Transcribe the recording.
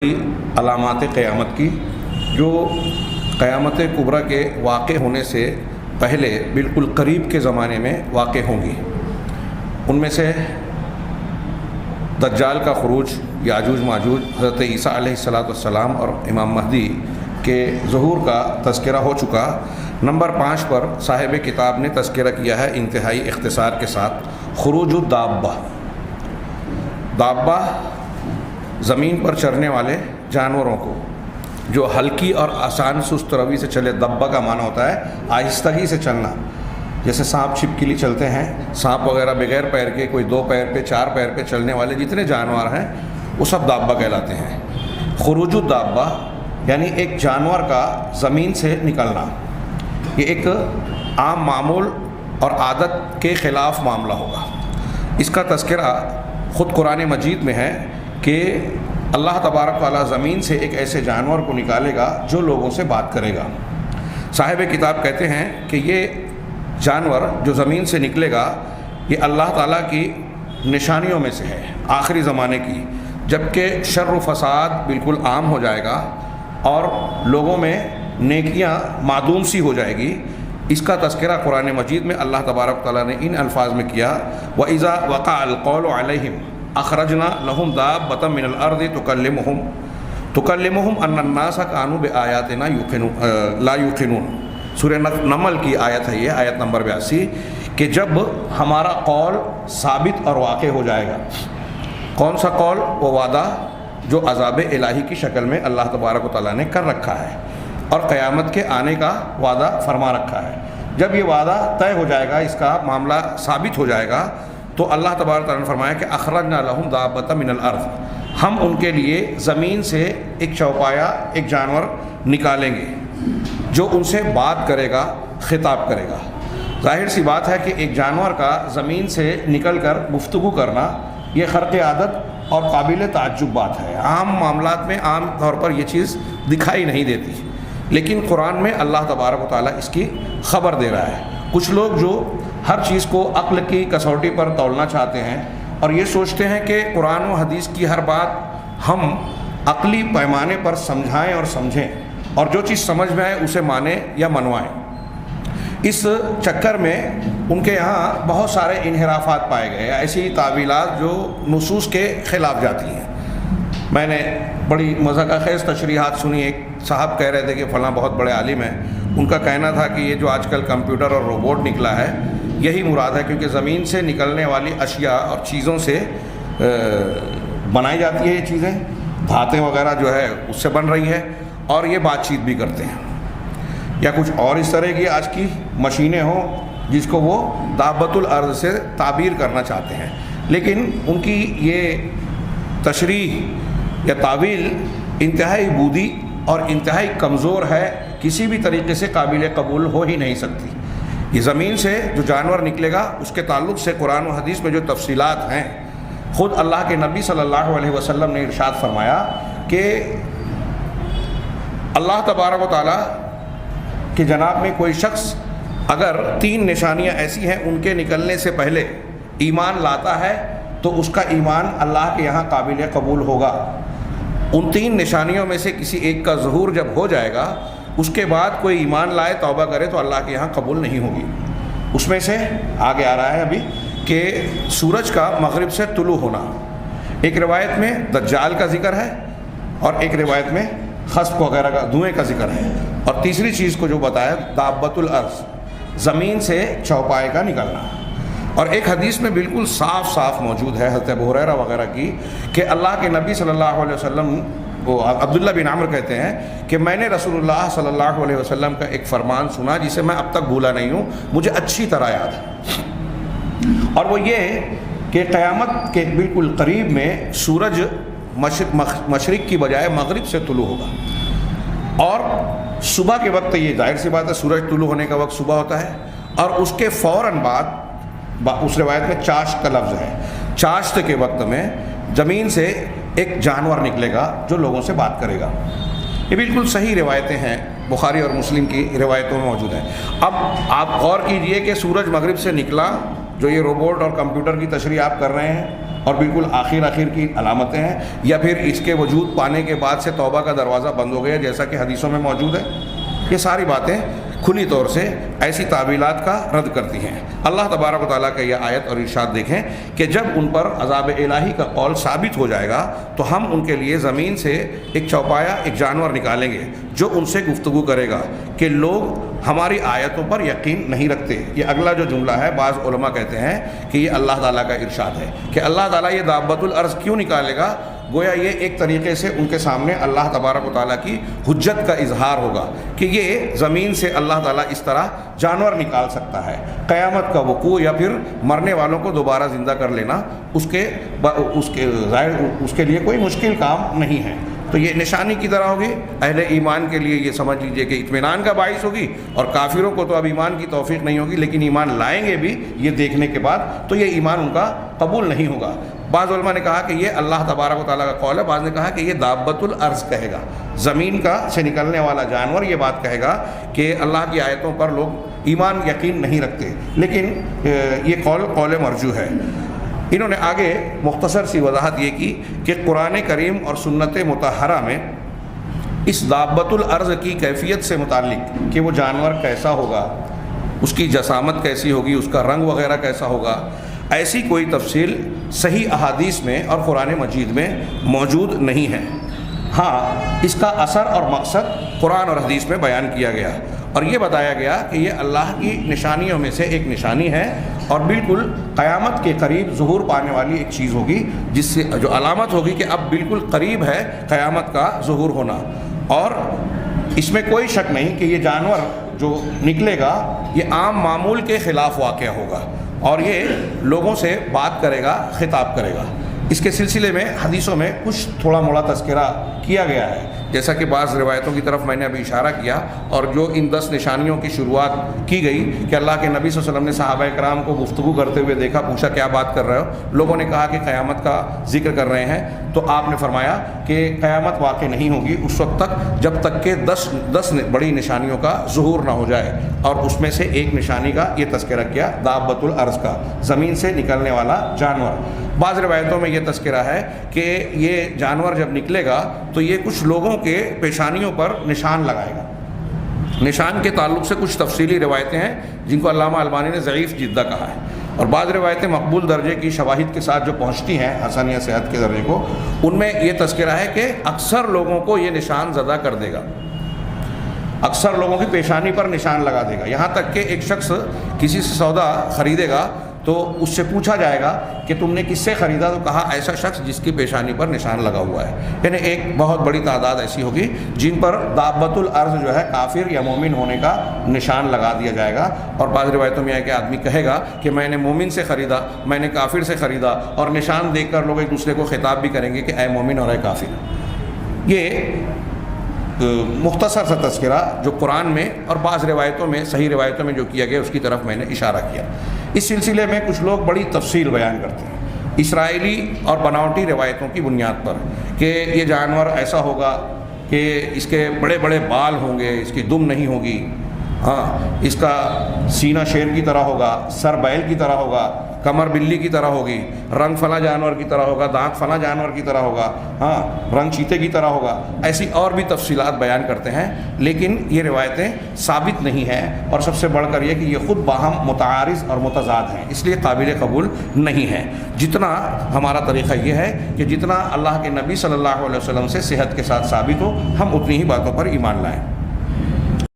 علامات قیامت کی جو قیامت کبریٰ کے واقع ہونے سے پہلے بالکل قریب کے زمانے میں واقع ہوں گی. ان میں سے دجال کا خروج، یاجوج ماجوج، حضرت عیسیٰ علیہ السلام اور امام مہدی کے ظہور کا تذکرہ ہو چکا. نمبر 5 پر صاحب کتاب نے تذکرہ کیا ہے انتہائی اختصار کے ساتھ خروج الدابہ. دابہ زمین پر چرنے والے جانوروں کو، جو ہلکی اور آسان سست روی سے چلے. دبہ کا معنی ہوتا ہے آہستگی سے چلنا، جیسے سانپ چھپکلی چلتے ہیں. سانپ وغیرہ بغیر پیر کے، کوئی 2 پیر پہ 4 پیر پہ چلنے والے جتنے جانور ہیں وہ سب دابہ کہلاتے ہیں. خروج الدابہ یعنی ایک جانور کا زمین سے نکلنا. یہ ایک عام معمول اور عادت کے خلاف معاملہ ہوگا. اس کا تذکرہ خود قرآن مجید میں ہے کہ اللہ تبارک تعالیٰ زمین سے ایک ایسے جانور کو نکالے گا جو لوگوں سے بات کرے گا. صاحب کتاب کہتے ہیں کہ یہ جانور جو زمین سے نکلے گا یہ اللہ تعالیٰ کی نشانیوں میں سے ہے آخری زمانے کی، جبکہ شر و فساد بالکل عام ہو جائے گا اور لوگوں میں نیکیاں معدوم سی ہو جائے گی. اس کا تذکرہ قرآن مجید میں اللہ تبارک تعالیٰ نے ان الفاظ میں کیا: وَإِذَا وَقَعَ الْقَوْلُ عَلَيْهِمْ اخرجنا لهم دابة من الارض تكلمهم ان الناس كانوا بآياتنا لا يوقنون. سورہ نمل کی آیت ہے یہ، آیت نمبر 82، کہ جب ہمارا قول ثابت اور واقع ہو جائے گا. کون سا قول؟ وہ وعدہ جو عذاب الہی کی شکل میں اللہ تبارک و تعالیٰ نے کر رکھا ہے اور قیامت کے آنے کا وعدہ فرما رکھا ہے. جب یہ وعدہ طے ہو جائے گا، اس کا معاملہ ثابت ہو جائے گا، تو اللہ تبارک تعالیٰ نے فرمایا کہ اخرجنا لهم دابة من الارض، ہم ان کے لیے زمین سے ایک چوپایا، ایک جانور نکالیں گے جو ان سے بات کرے گا، خطاب کرے گا. ظاہر سی بات ہے کہ ایک جانور کا زمین سے نکل کر گفتگو کرنا یہ خرق عادت اور قابل تعجب بات ہے. عام معاملات میں عام طور پر یہ چیز دکھائی نہیں دیتی، لیکن قرآن میں اللہ تبارک و تعالیٰ اس کی خبر دے رہا ہے. کچھ لوگ جو ہر چیز کو عقل کی کسوٹی پر تولنا چاہتے ہیں اور یہ سوچتے ہیں کہ قرآن و حدیث کی ہر بات ہم عقلی پیمانے پر سمجھائیں اور سمجھیں اور جو چیز سمجھ میں آئے اسے مانیں یا منوائیں. اس چکر میں ان کے یہاں بہت سارے انحرافات پائے گئے، ایسی تعویلات جو نصوص کے خلاف جاتی ہیں. میں نے بڑی مضحکہ خیز تشریحات سنی. ایک صاحب کہہ رہے تھے کہ فلاں بہت بڑے عالم ہیں، ان کا کہنا تھا کہ یہ جو آج کل کمپیوٹر اور روبوٹ نکلا ہے یہی مراد ہے، کیونکہ زمین سے نکلنے والی اشیاء اور چیزوں سے بنائی جاتی ہے. یہ چیزیں دھاتیں وغیرہ جو ہے اس سے بن رہی ہے اور یہ بات چیت بھی کرتے ہیں، یا کچھ اور اس طرح کی آج کی مشینیں ہوں جس کو وہ دابۃ الارض سے تعبیر کرنا چاہتے ہیں. لیکن ان کی یہ تشریح یا تعویل انتہائی بودی اور انتہائی کمزور ہے، کسی بھی طریقے سے قابل قبول ہو ہی نہیں سکتی. یہ زمین سے جو جانور نکلے گا اس کے تعلق سے قرآن و حدیث میں جو تفصیلات ہیں، خود اللہ کے نبی صلی اللہ علیہ وسلم نے ارشاد فرمایا کہ اللہ تبارک و تعالیٰ کہ جناب میں کوئی شخص اگر 3 نشانیاں ایسی ہیں ان کے نکلنے سے پہلے ایمان لاتا ہے تو اس کا ایمان اللہ کے یہاں قابل قبول ہوگا. ان 3 نشانیوں میں سے کسی ایک کا ظہور جب ہو جائے گا، اس کے بعد کوئی ایمان لائے، توبہ کرے تو اللہ کے یہاں قبول نہیں ہوگی. اس میں سے آگے آ رہا ہے ابھی کہ سورج کا مغرب سے طلوع ہونا. ایک روایت میں دجال کا ذکر ہے اور ایک روایت میں خسف وغیرہ کا، دھوئیں کا ذکر ہے. اور تیسری چیز کو جو بتایا دابۃ الارض، زمین سے چوپائے کا نکلنا. اور ایک حدیث میں بالکل صاف صاف موجود ہے حضرت ابو ہریرہ وغیرہ کی کہ اللہ کے نبی صلی اللہ علیہ وسلم، وہ عبداللہ بن عمر کہتے ہیں کہ میں نے رسول اللہ صلی اللہ علیہ وسلم کا ایک فرمان سنا جسے میں اب تک بھولا نہیں ہوں، مجھے اچھی طرح یاد ہے. اور وہ یہ کہ قیامت کے بالکل قریب میں سورج مشرق کی بجائے مغرب سے طلوع ہوگا. اور صبح کے وقت، یہ ظاہر سی بات ہے سورج طلوع ہونے کا وقت صبح ہوتا ہے، اور اس کے فوراً بعد اس روایت میں چاشت کا لفظ ہے، چاشت کے وقت میں زمین سے ایک جانور نکلے گا جو لوگوں سے بات کرے گا. یہ بالکل صحیح روایتیں ہیں، بخاری اور مسلم کی روایتوں میں موجود ہیں. اب آپ غور کیجئے کہ سورج مغرب سے نکلا، جو یہ روبوٹ اور کمپیوٹر کی تشریح آپ کر رہے ہیں، اور بالکل آخر کی علامتیں ہیں، یا پھر اس کے وجود پانے کے بعد سے توبہ کا دروازہ بند ہو گیا جیسا کہ حدیثوں میں موجود ہے، یہ ساری باتیں کھلی طور سے ایسی تعویلات کا رد کرتی ہیں۔ اللہ تبارک و تعالیٰ کا یہ آیت اور ارشاد دیکھیں کہ جب ان پر عذاب الہی کا قول ثابت ہو جائے گا تو ہم ان کے لیے زمین سے ایک چوپایا، ایک جانور نکالیں گے جو ان سے گفتگو کرے گا کہ لوگ ہماری آیتوں پر یقین نہیں رکھتے۔ یہ اگلا جو جملہ ہے، بعض علماء کہتے ہیں کہ یہ اللہ تعالیٰ کا ارشاد ہے کہ اللہ تعالیٰ یہ دابۃ الارض کیوں نکالے گا؟ گویا یہ ایک طریقے سے ان کے سامنے اللہ تبارک و تعالیٰ کی حجت کا اظہار ہوگا کہ یہ زمین سے اللہ تعالیٰ اس طرح جانور نکال سکتا ہے۔ قیامت کا وقوع یا پھر مرنے والوں کو دوبارہ زندہ کر لینا اس کے لیے کوئی مشکل کام نہیں ہے۔ تو یہ نشانی کی طرح ہوگی، اہل ایمان کے لیے یہ سمجھ لیجئے کہ اطمینان کا باعث ہوگی، اور کافروں کو تو اب ایمان کی توفیق نہیں ہوگی، لیکن ایمان لائیں گے بھی یہ دیکھنے کے بعد، تو یہ ایمان ان کا قبول نہیں ہوگا۔ بعض علماء نے کہا کہ یہ اللہ تبارک و تعالیٰ کا قول ہے، بعض نے کہا کہ یہ دابۃ الارض کہے گا، زمین کا سے نکلنے والا جانور یہ بات کہے گا کہ اللہ کی آیتوں پر لوگ ایمان یقین نہیں رکھتے، لیکن یہ قول مرجوح ہے۔ انہوں نے آگے مختصر سی وضاحت یہ کی کہ قرآن کریم اور سنت مطہرہ میں اس دابۃ الارض کی کیفیت سے متعلق کہ وہ جانور کیسا ہوگا، اس کی جسامت کیسی ہوگی، اس کا رنگ وغیرہ کیسا ہوگا، ایسی کوئی تفصیل صحیح احادیث میں اور قرآن مجید میں موجود نہیں ہے۔ ہاں، اس کا اثر اور مقصد قرآن اور حدیث میں بیان کیا گیا، اور یہ بتایا گیا کہ یہ اللہ کی نشانیوں میں سے ایک نشانی ہے، اور بالکل قیامت کے قریب ظہور پانے والی ایک چیز ہوگی، جس سے جو علامت ہوگی کہ اب بالکل قریب ہے قیامت کا ظہور ہونا۔ اور اس میں کوئی شک نہیں کہ یہ جانور جو نکلے گا یہ عام معمول کے خلاف واقع ہوگا، اور یہ لوگوں سے بات کرے گا، خطاب کرے گا۔ اس کے سلسلے میں حدیثوں میں کچھ تھوڑا موڑا تذکرہ کیا گیا ہے، جیسا کہ بعض روایتوں کی طرف میں نے ابھی اشارہ کیا، اور جو ان 10 نشانیوں کی شروعات کی گئی کہ اللہ کے نبی صلی اللہ علیہ وسلم نے صحابہ کرام کو گفتگو کرتے ہوئے دیکھا، پوچھا کیا بات کر رہے ہو؟ لوگوں نے کہا کہ قیامت کا ذکر کر رہے ہیں، تو آپ نے فرمایا کہ قیامت واقع نہیں ہوگی اس وقت تک جب تک کہ 10 بڑی نشانیوں کا ظہور نہ ہو جائے، اور اس میں سے ایک نشانی کا یہ تذکرہ کیا، دابۃ الارض کا، زمین سے نکلنے والا جانور۔ بعض روایتوں میں یہ تذکرہ ہے کہ یہ جانور جب نکلے گا تو یہ کچھ لوگوں کے پیشانیوں پر نشان لگائے گا۔ نشان کے تعلق سے کچھ تفصیلی روایتیں ہیں جن کو علامہ البانی نے ضعیف جدہ کہا ہے، اور بعض روایتیں مقبول درجے کی شواہد کے ساتھ جو پہنچتی ہیں حسنیہ صحت کے درجے کو، ان میں یہ تذکرہ ہے کہ اکثر لوگوں کو یہ نشان زدہ کر دے گا، اکثر لوگوں کی پیشانی پر نشان لگا دے گا، یہاں تک کہ ایک شخص کسی سے سودا خریدے گا تو اس سے پوچھا جائے گا کہ تم نے کس سے خریدا، تو کہا ایسا شخص جس کی پیشانی پر نشان لگا ہوا ہے۔ یعنی ایک بہت بڑی تعداد ایسی ہوگی جن پر دابۃ الارض جو ہے کافر یا مومن ہونے کا نشان لگا دیا جائے گا، اور بعض روایتوں میں ہے کہ آدمی کہے گا کہ میں نے مومن سے خریدا، میں نے کافر سے خریدا، اور نشان دیکھ کر لوگ ایک دوسرے کو خطاب بھی کریں گے کہ اے مومن اور اے کافر۔ یہ مختصر سا تذکرہ جو قرآن میں اور بعض روایتوں میں، صحیح روایتوں میں جو کیا گیا اس کی طرف میں نے اشارہ کیا۔ اس سلسلے میں کچھ لوگ بڑی تفصیل بیان کرتے ہیں اسرائیلی اور بناوٹی روایتوں کی بنیاد پر کہ یہ جانور ایسا ہوگا کہ اس کے بڑے بڑے بال ہوں گے، اس کی دم نہیں ہوگی، ہاں اس کا سینہ شیر کی طرح ہوگا، سر بیل کی طرح ہوگا، کمر بلی کی طرح ہوگی، رنگ فلاں جانور کی طرح ہوگا، دانت فلاں جانور کی طرح ہوگا، ہاں رنگ چیتے کی طرح ہوگا، ایسی اور بھی تفصیلات بیان کرتے ہیں، لیکن یہ روایتیں ثابت نہیں ہیں، اور سب سے بڑھ کر یہ کہ یہ خود باہم متعارض اور متضاد ہیں، اس لیے قابل قبول نہیں ہے۔ جتنا ہمارا طریقہ یہ ہے کہ جتنا اللہ کے نبی صلی اللہ علیہ وسلم سے صحت کے ساتھ ثابت ہو، ہم اتنی ہی باتوں پر ایمان لائیں۔